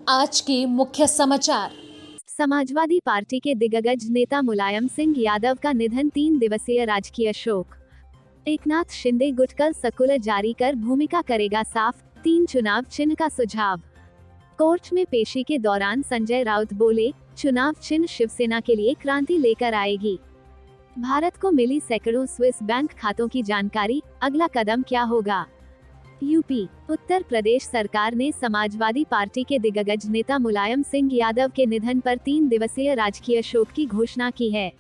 आज के मुख्य समाचार। समाजवादी पार्टी के दिग्गज नेता मुलायम सिंह यादव का निधन, 3 दिवसीय राजकीय शोक। एकनाथ शिंदे गुट कल सर्कुलर जारी कर भूमिका करेगा साफ, 3 चुनाव चिन्ह का सुझाव। कोर्ट में पेशी के दौरान संजय राउत बोले, चुनाव चिन्ह शिवसेना के लिए क्रांति लेकर आएगी। भारत को मिली सैकड़ों स्विस बैंक खातों की जानकारी, अगला कदम क्या होगा। यूपी उत्तर प्रदेश सरकार ने समाजवादी पार्टी के दिग्गज नेता मुलायम सिंह यादव के निधन पर 3 दिवसीय राजकीय शोक की घोषणा की है।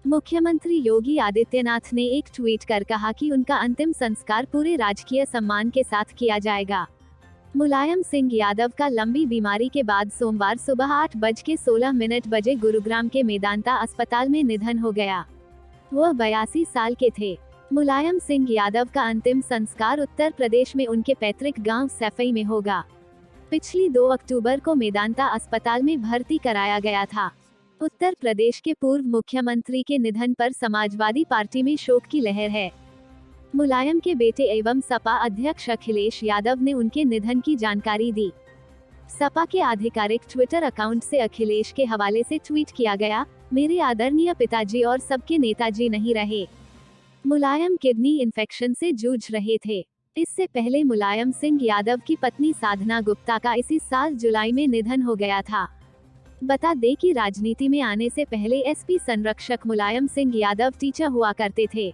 मुख्यमंत्री योगी आदित्यनाथ ने एक ट्वीट कर कहा कि उनका अंतिम संस्कार पूरे राजकीय सम्मान के साथ किया जाएगा। मुलायम सिंह यादव का लंबी बीमारी के बाद सोमवार सुबह 8:16 बजे गुरुग्राम के मेदांता अस्पताल में निधन हो गया। वह 82 साल के थे। मुलायम सिंह यादव का अंतिम संस्कार उत्तर प्रदेश में उनके पैतृक गांव सैफई में होगा। पिछली 2 अक्टूबर को मेदांता अस्पताल में भर्ती कराया गया था। उत्तर प्रदेश के पूर्व मुख्यमंत्री के निधन पर समाजवादी पार्टी में शोक की लहर है। मुलायम के बेटे एवं सपा अध्यक्ष अखिलेश यादव ने उनके निधन की जानकारी दी। सपा के आधिकारिक ट्विटर अकाउंट से अखिलेश के हवाले से ट्वीट किया गया, मेरे आदरणीय पिताजी और सबके नेताजी नहीं रहे। मुलायम किडनी इन्फेक्शन से जूझ रहे थे। इससे पहले मुलायम सिंह यादव की पत्नी साधना गुप्ता का इसी साल जुलाई में निधन हो गया था। बता दें कि राजनीति में आने से पहले एसपी संरक्षक मुलायम सिंह यादव टीचर हुआ करते थे।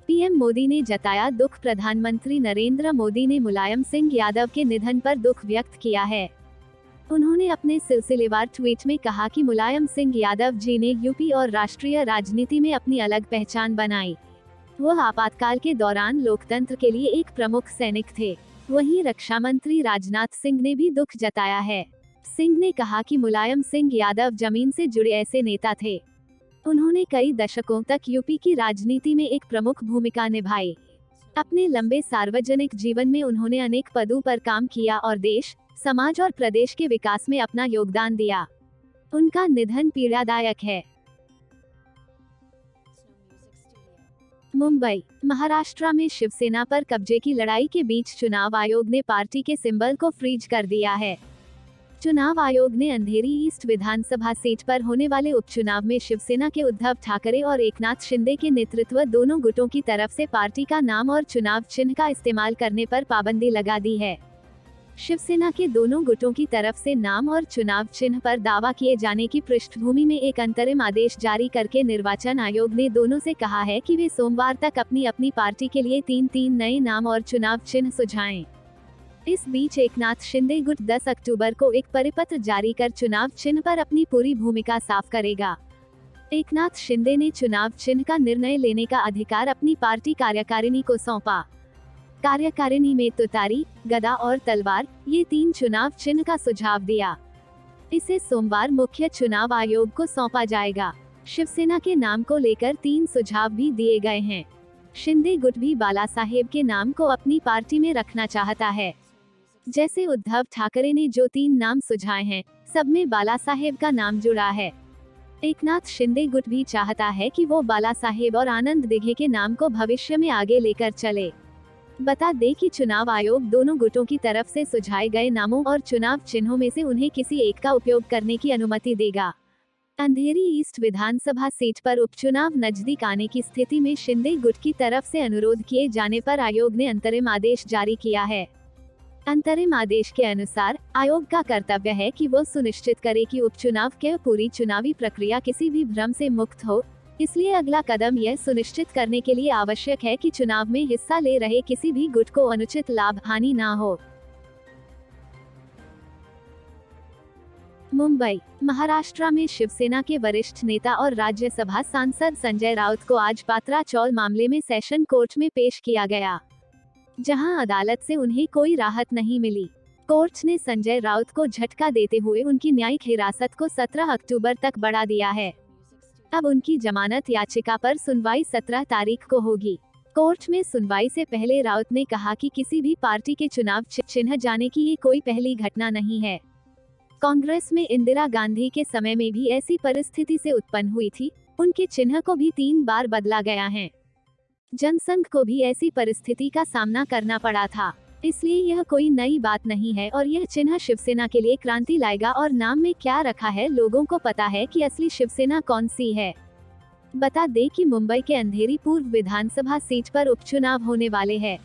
पीएम मोदी ने जताया दुख, प्रधानमंत्री नरेंद्र मोदी ने मुलायम सिंह यादव के निधन पर दुख व्यक्त किया है। उन्होंने अपने सिलसिलेवार ट्वीट में कहा कि मुलायम सिंह यादव जी ने यूपी और राष्ट्रीय राजनीति में अपनी अलग पहचान बनाई। वह आपातकाल के दौरान लोकतंत्र के लिए एक प्रमुख सैनिक थे। वहीं रक्षा मंत्री राजनाथ सिंह ने भी दुख जताया है। सिंह ने कहा कि मुलायम सिंह यादव जमीन से जुड़े ऐसे नेता थे। उन्होंने कई दशकों तक यूपी की राजनीति में एक प्रमुख भूमिका निभाई। अपने लंबे सार्वजनिक जीवन में उन्होंने अनेक पदों पर काम किया और देश, समाज और प्रदेश के विकास में अपना योगदान दिया। उनका निधन पीड़ादायक है। मुंबई, महाराष्ट्र में शिवसेना पर कब्जे की लड़ाई के बीच चुनाव आयोग ने पार्टी के सिंबल को फ्रीज कर दिया है। चुनाव आयोग ने अंधेरी ईस्ट विधानसभा सीट पर होने वाले उपचुनाव में शिवसेना के उद्धव ठाकरे और एकनाथ शिंदे के नेतृत्व दोनों गुटों की तरफ से पार्टी का नाम और चुनाव चिन्ह का इस्तेमाल करने पर पाबंदी लगा दी है। शिवसेना के दोनों गुटों की तरफ से नाम और चुनाव चिन्ह पर दावा किए जाने की पृष्ठभूमि में एक अंतरिम आदेश जारी करके निर्वाचन आयोग ने दोनों से कहा है कि वे सोमवार तक अपनी अपनी पार्टी के लिए 3 नए नाम और चुनाव चिन्ह सुझाएं। इस बीच एकनाथ शिंदे गुट 10 अक्टूबर को एक परिपत्र जारी कर चुनाव चिन्ह पर अपनी पूरी भूमिका साफ करेगा। एकनाथ शिंदे ने चुनाव चिन्ह का निर्णय लेने का अधिकार अपनी पार्टी कार्यकारिणी को सौंपा। कार्यकारिणी में तुतारी, गदा और तलवार, ये 3 चुनाव चिन्ह का सुझाव दिया। इसे सोमवार मुख्य चुनाव आयोग को सौंपा जाएगा। शिवसेना के नाम को लेकर 3 सुझाव भी दिए गए हैं। शिंदे गुट भी बाला साहेब के नाम को अपनी पार्टी में रखना चाहता है। जैसे उद्धव ठाकरे ने जो 3 नाम सुझाए हैं, सब में बाला साहेब का नाम जुड़ा है। एकनाथ शिंदे गुट भी चाहता है कि वो बाला साहेब और आनंद दिघे के नाम को भविष्य में आगे लेकर चले। बता दें कि चुनाव आयोग दोनों गुटों की तरफ से सुझाए गए नामों और चुनाव चिन्हों में से उन्हें किसी एक का उपयोग करने की अनुमति देगा। अंधेरी ईस्ट विधानसभा सीट पर उपचुनाव नजदीक आने की स्थिति में शिंदे गुट की तरफ से अनुरोध किए जाने पर आयोग ने अंतरिम आदेश जारी किया है। अंतरिम आदेश के अनुसार आयोग का कर्तव्य है कि वो सुनिश्चित करे कि उपचुनाव के पूरी चुनावी प्रक्रिया किसी भी भ्रम से मुक्त हो। इसलिए अगला कदम यह सुनिश्चित करने के लिए आवश्यक है कि चुनाव में हिस्सा ले रहे किसी भी गुट को अनुचित लाभ हानि न हो। मुंबई, महाराष्ट्र में शिवसेना के वरिष्ठ नेता और राज्यसभा सांसद संजय राउत को आज पात्रा चौल मामले में सेशन कोर्ट में पेश किया गया, जहां अदालत से उन्हें कोई राहत नहीं मिली। कोर्ट ने संजय राउत को झटका देते हुए उनकी न्यायिक हिरासत को 17 अक्टूबर तक बढ़ा दिया है। अब उनकी जमानत याचिका पर सुनवाई 17 तारीख को होगी। कोर्ट में सुनवाई से पहले राउत ने कहा कि किसी भी पार्टी के चुनाव चिन्ह जाने की ये कोई पहली घटना नहीं है। कांग्रेस में इंदिरा गांधी के समय में भी ऐसी परिस्थिति से उत्पन्न हुई थी। उनके चिन्ह को भी 3 बार बदला गया है। जनसंघ को भी ऐसी परिस्थिति का सामना करना पड़ा था। इसलिए यह कोई नई बात नहीं है और यह चिन्ह शिवसेना के लिए क्रांति लाएगा। और नाम में क्या रखा है, लोगों को पता है कि असली शिवसेना कौन सी है। बता दें कि मुंबई के अंधेरी पूर्व विधानसभा सीट पर उपचुनाव होने वाले हैं।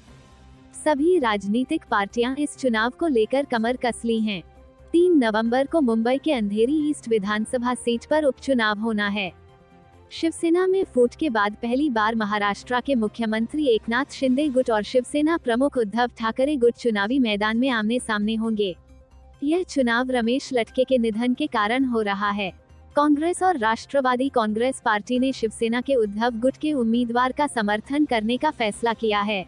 सभी राजनीतिक पार्टियां इस चुनाव को लेकर कमर कस ली हैं। 3 नवंबर को मुंबई के अंधेरी ईस्ट विधानसभा सीट पर उपचुनाव होना है। शिवसेना में फूट के बाद पहली बार महाराष्ट्र के मुख्यमंत्री एकनाथ शिंदे गुट और शिवसेना प्रमुख उद्धव ठाकरे गुट चुनावी मैदान में आमने सामने होंगे। यह चुनाव रमेश लटके के निधन के कारण हो रहा है। कांग्रेस और राष्ट्रवादी कांग्रेस पार्टी ने शिवसेना के उद्धव गुट के उम्मीदवार का समर्थन करने का फैसला किया है।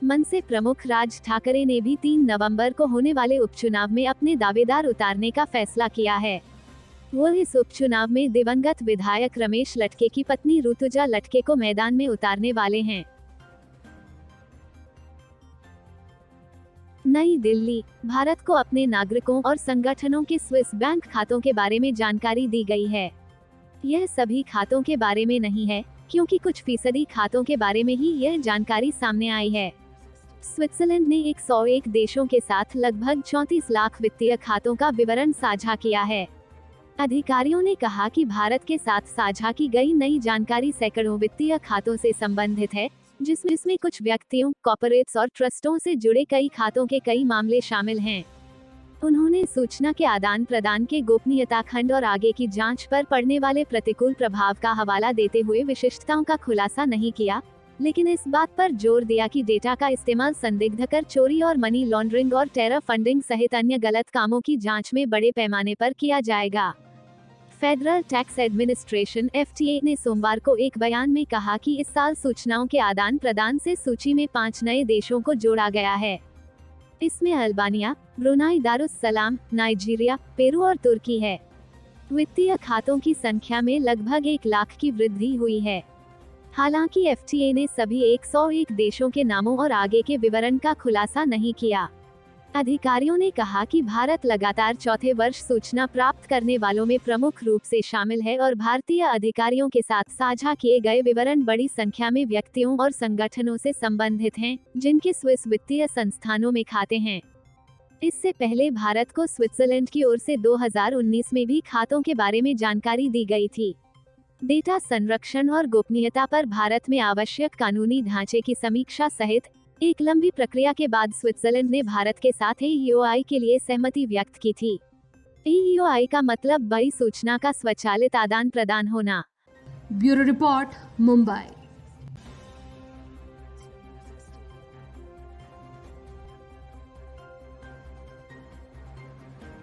मनसे प्रमुख राज ठाकरे ने भी 3 नवंबर को होने वाले उपचुनाव में अपने दावेदार उतारने का फैसला किया है। वो इस उपचुनाव में दिवंगत विधायक रमेश लटके की पत्नी ऋतुजा लटके को मैदान में उतारने वाले हैं। नई दिल्ली, भारत को अपने नागरिकों और संगठनों के स्विस बैंक खातों के बारे में जानकारी दी गई है। यह सभी खातों के बारे में नहीं है, क्योंकि कुछ फीसदी खातों के बारे में ही यह जानकारी सामने आई है। स्विट्जरलैंड ने 101 देशों के साथ लगभग 34 लाख वित्तीय खातों का विवरण साझा किया है। अधिकारियों ने कहा कि भारत के साथ साझा की गई नई जानकारी सैकड़ों वित्तीय खातों से संबंधित है, जिसमें कुछ व्यक्तियों, कॉर्पोरेट्स और ट्रस्टों से जुड़े कई खातों के कई मामले शामिल हैं। उन्होंने सूचना के आदान प्रदान के गोपनीयता खंड और आगे की जांच पर पड़ने वाले प्रतिकूल प्रभाव का हवाला देते हुए विशिष्टताओं का खुलासा नहीं किया, लेकिन इस बात पर जोर दिया कि डेटा का इस्तेमाल संदिग्ध कर चोरी और मनी लॉन्ड्रिंग और टेरर फंडिंग सहित अन्य गलत कामों की जांच में बड़े पैमाने पर किया जाएगा। फेडरल टैक्स एडमिनिस्ट्रेशन (FTA) ने सोमवार को एक बयान में कहा कि इस साल सूचनाओं के आदान प्रदान से सूची में 5 नए देशों को जोड़ा गया है। इसमें Albania, Brunei Darussalam, Nigeria, Peru और तुर्की है। वित्तीय खातों की संख्या में लगभग 1 लाख की वृद्धि हुई है। हालांकि FTA ने सभी 101 देशों के नामों और आगे के विवरण का खुलासा नहीं किया। अधिकारियों ने कहा कि भारत लगातार चौथे वर्ष सूचना प्राप्त करने वालों में प्रमुख रूप से शामिल है और भारतीय अधिकारियों के साथ साझा किए गए विवरण बड़ी संख्या में व्यक्तियों और संगठनों से संबंधित हैं, जिनके स्विस वित्तीय संस्थानों में खाते हैं। इससे पहले भारत को स्विट्जरलैंड की ओर से 2019 में भी खातों के बारे में जानकारी दी गई थी। डेटा संरक्षण और गोपनीयता पर भारत में आवश्यक कानूनी ढांचे की समीक्षा सहित एक लंबी प्रक्रिया के बाद स्विट्जरलैंड ने भारत के साथ EOI के लिए सहमति व्यक्त की थी। EOI का मतलब बड़ी सूचना का स्वचालित आदान प्रदान होना। Bureau report, Mumbai.